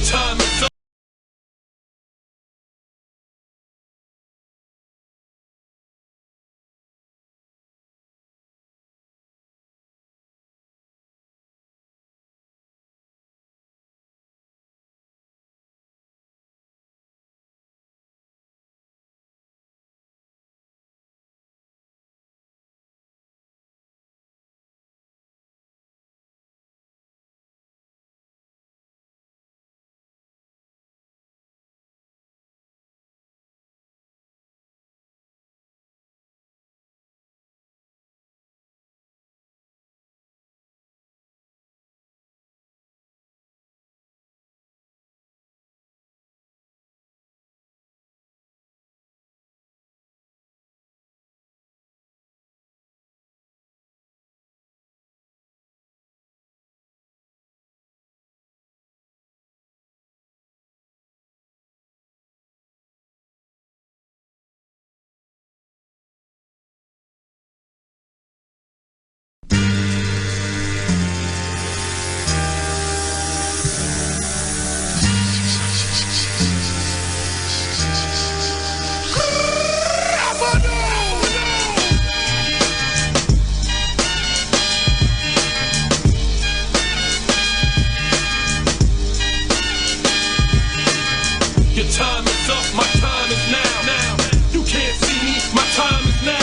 time is up. Your time is up, my time is now. You can't see me, my time is now.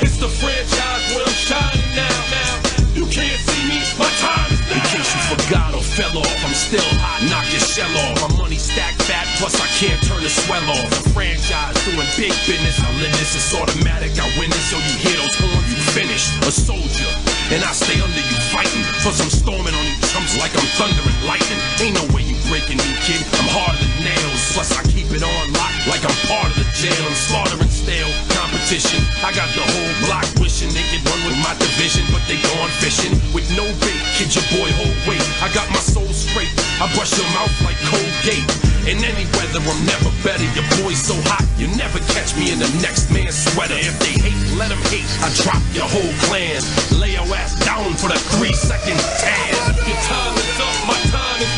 It's the franchise where I'm shining now. You can't see me, my time is now. In case you forgot or fell off, I'm still hot, knock your shell off. My money stacked fat, plus I can't turn the swell off. A franchise doing big business, I live this, it's automatic, I win this. So you hear those horns, you finished. A soldier, and I stay under you fighting. Plus I'm storming on you chumps like I'm thunder and lightning. Ain't no way you breaking me, kid, I'm harder than nails. Plus I keep it on lock like I'm part of the jail. I'm slaughtering stale competition. I got the whole block wishing they could run with my division, but they gone fishing with no bait. Kid, your boy hold weight. I got my soul straight. I brush your mouth like Colgate. In any weather, I'm never better. Your boy's so hot, you never catch me in the next man's sweater. If they hate, let them hate. I drop your whole clan. Lay your ass down for the 3-second tan. Your time is up, my time is